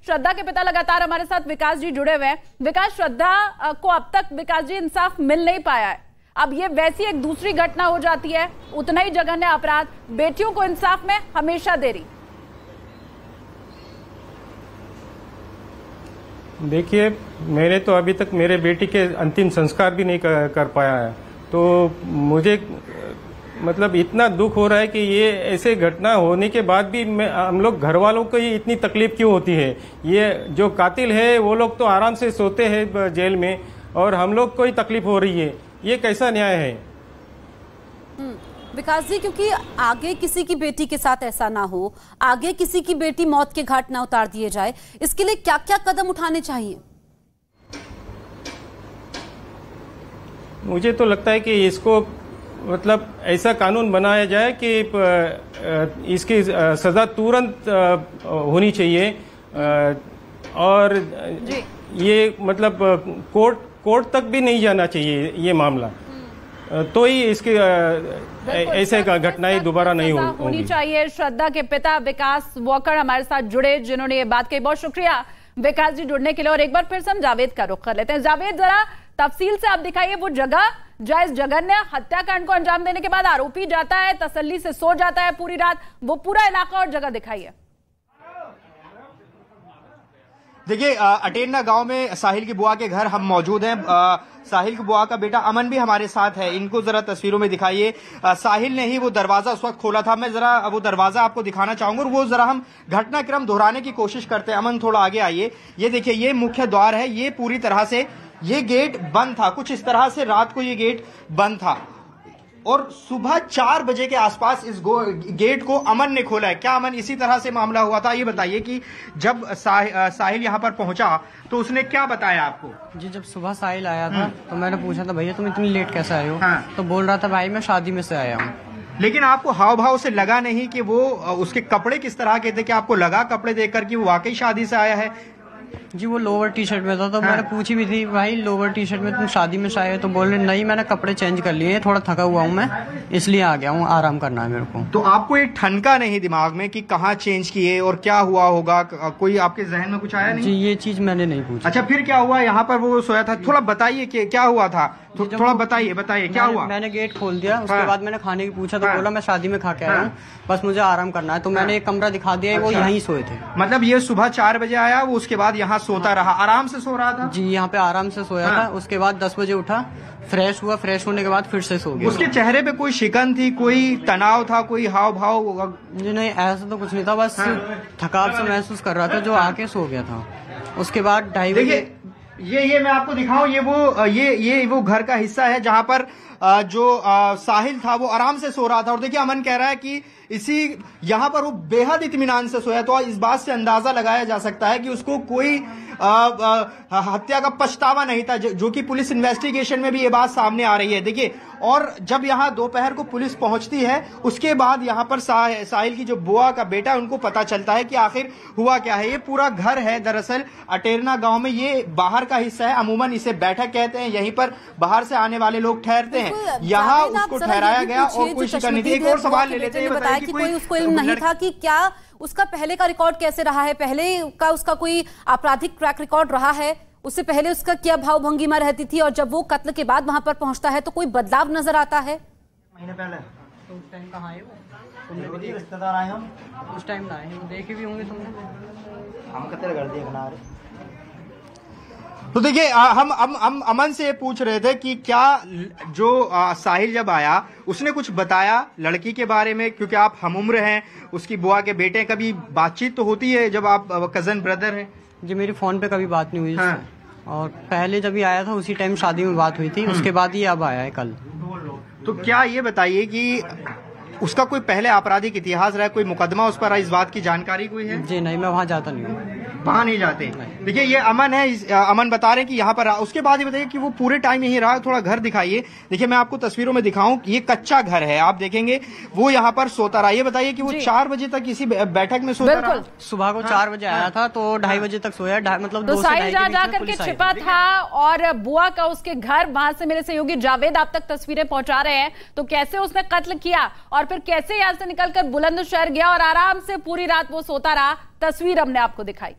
श्रद्धा के पिता लगातार हमारे साथ विकास जी जुड़े हुए हैं। विकास, श्रद्धा को अब तक विकास जी इंसाफ मिल नहीं पाया है, अब ये वैसी एक दूसरी घटना हो जाती है, उतना ही जघन्य अपराध, बेटियों को इंसाफ में हमेशा देरी। देखिए, मैंने तो अभी तक मेरे बेटी के अंतिम संस्कार भी नहीं कर पाया है, तो मुझे मतलब इतना दुख हो रहा है कि ये ऐसे घटना होने के बाद भी हम लोग घर वालों को ही इतनी तकलीफ क्यों होती है। ये जो कातिल है वो लोग तो आराम से सोते हैं जेल में और हम लोग को ही तकलीफ हो रही है, ये कैसा न्याय है। विकास जी, क्योंकि आगे किसी की बेटी के साथ ऐसा ना हो, आगे किसी की बेटी मौत के घाट ना उतार दिए जाए, इसके लिए क्या क्या कदम उठाने चाहिए? मुझे तो लगता है कि इसको मतलब ऐसा कानून बनाया जाए कि इसकी सजा तुरंत होनी चाहिए और ये मतलब कोर्ट तक भी नहीं जाना चाहिए ये मामला, तो ही इसकी ऐसे घटनाएं दोबारा नहीं होनी चाहिए। श्रद्धा के पिता विकास वॉकर हमारे साथ जुड़े, जिन्होंने ये बात कही। बहुत शुक्रिया विकास जी जुड़ने के लिए। और एक बार फिर से हम जावेद का रुख कर लेते हैं। जावेद, जरा तफसील से आप दिखाइए वो जगह जहाँ इस जघन्य हत्याकांड को अंजाम देने के बाद आरोपी जाता है, तसल्ली से सो जाता है पूरी रात, वो पूरा इलाका और जगह दिखाइए। देखिए, अटेरना गांव में साहिल की बुआ के घर हम मौजूद हैं। साहिल की बुआ का बेटा अमन भी हमारे साथ है, इनको जरा तस्वीरों में दिखाइए। साहिल ने ही वो दरवाजा उस वक्त खोला था, मैं जरा वो दरवाजा आपको दिखाना चाहूंगा और वो जरा हम घटनाक्रम दोहराने की कोशिश करते हैं। अमन, थोड़ा आगे आइए। ये देखिए, ये मुख्य द्वार है, ये पूरी तरह से ये गेट बंद था, कुछ इस तरह से रात को ये गेट बंद था और सुबह 4 बजे के आसपास इस गेट को अमन ने खोला है। क्या अमन, इसी तरह से मामला हुआ था? ये बताइए कि जब साहिल यहाँ पर पहुंचा तो उसने क्या बताया आपको? जी, जब सुबह साहिल आया था तो मैंने पूछा था, भैया तुम इतनी लेट कैसे आए हो? हाँ। तो बोल रहा था, भाई मैं शादी में से आया हूँ। लेकिन आपको हाव भाव से लगा नहीं कि वो उसके कपड़े किस तरह के थे? कि आपको लगा कपड़े देखकर कि वो वाकई शादी से आया है? जी, वो लोअर टी शर्ट में था, तो मैंने पूछी भी थी, भाई लोअर टी शर्ट में तुम शादी में से आए हो? तो बोल रहे नहीं, मैंने कपड़े चेंज कर लिए, थोड़ा थका हुआ हूँ मैं, इसलिए आ गया हूँ, आराम करना है मेरे को। तो आपको एक ठनका नहीं दिमाग में कि कहाँ चेंज किए और क्या हुआ होगा? कोई आपके जहन में कुछ आया नहीं? जी, ये चीज मैंने नहीं पूछी। अच्छा, फिर क्या हुआ? यहाँ पर वो सोया था, थोड़ा बताइए कि क्या हुआ था, थोड़ा बताइए क्या हुआ? मैंने गेट खोल दिया, उसके बाद मैंने खाने की पूछा तो बोला मैं शादी में खा के आया हूँ, बस मुझे आराम करना है। तो मैंने एक कमरा दिखा दिया, वो यहीं सोए थे। मतलब ये सुबह 4 बजे आया, वो उसके बाद यहाँ सोता रहा, आराम से सो रहा था? जी, यहाँ पे आराम से सोया था। उसके बाद 10 बजे उठा, फ्रेश हुआ, फ्रेश होने के बाद फिर से सो गया। उसके चेहरे पे कोई शिकन थी, कोई तनाव था, कोई हाव भाव? जी नहीं, ऐसा तो कुछ नहीं था, बस थकान से महसूस कर रहा था, जो आके सो गया था। उसके बाद 2:30 बजे ये मैं आपको दिखाऊं, ये वो घर का हिस्सा है जहां पर जो साहिल था वो आराम से सो रहा था। और देखिए, अमन कह रहा है कि यहाँ पर वो बेहद इत्मीनान से सोया, तो इस बात से अंदाजा लगाया जा सकता है कि उसको कोई हत्या का पछतावा नहीं था, जो कि पुलिस इन्वेस्टिगेशन में भी ये बात सामने आ रही है। देखिए, और जब यहाँ दोपहर को पुलिस पहुंचती है, उसके बाद यहाँ पर साहिल की जो बुआ का बेटा, उनको पता चलता है कि आखिर हुआ क्या है। ये पूरा घर है दरअसल अटेरना गांव में, ये बाहर का हिस्सा है, अमूमन इसे बैठक कहते हैं, यहीं पर बाहर से आने वाले लोग ठहरते हैं। यहाँ उसको ठहराया गया और कोई शिकायत नहीं थी। एक और सवाल ले लेते हैं, बताया कि कोई उसको इल्म नहीं था कि क्या उसका पहले का रिकॉर्ड कैसे रहा है, पहले का उसका कोई आपराधिक ट्रैक रिकॉर्ड रहा है, उससे पहले उसका क्या भाव भंगिमा रहती थी, और जब वो कत्ल के बाद वहां पर पहुंचता है तो कोई बदलाव नजर आता है? महीने पहले तो उस टाइम कहाँ आए हो? तुमने रिश्तेदार आए हम उस टाइम ना आए, देखे भी होंगे तुमने। हम कतरे कर दिए बना रहे। तो देखिए, हम अमन से पूछ रहे थे कि क्या जो साहिल जब आया उसने कुछ बताया लड़की के बारे में, क्योंकि आप हम उम्र हैं, उसकी बुआ के बेटे, कभी बातचीत तो होती है जब आप कजन ब्रदर हैं? जी, मेरी फोन पे कभी बात नहीं हुई। हाँ। और पहले जब ये आया था उसी टाइम शादी में बात हुई थी, उसके बाद ये अब आया है कल। तो क्या ये बताइए कि उसका कोई पहले आपराधिक इतिहास रहा, कोई मुकदमा उस पर, इस बात की जानकारी कोई है? जी नहीं, मैं वहाँ जाता नहीं हूँ। वहाँ नहीं जाते? देखिए, ये अमन है, अमन बता रहे हैं कि यहाँ पर उसके बाद ये बताइए कि वो पूरे टाइम यहीं रहा। थोड़ा घर दिखाइए। देखिए, मैं आपको तस्वीरों में दिखाऊं, ये कच्चा घर है, आप देखेंगे वो यहाँ पर सोता रहा। ये बताइए कि वो 4 बजे तक इसी बैठक में सोता रहा? सुबह को 4 बजे आया था, तो 2:30 बजे तक सोया, मतलब 2 से 2:30 जा जाकर के छिपा था। और बुआ का उसके घर, वहां से मेरे सहयोगी जावेद आप तक तस्वीरें पहुंचा रहे हैं। तो कैसे उसने कत्ल किया और फिर कैसे यहाँ से निकलकर बुलंदशहर गया और आराम से पूरी रात वो सोता रहा, तस्वीर हमने आपको दिखाई।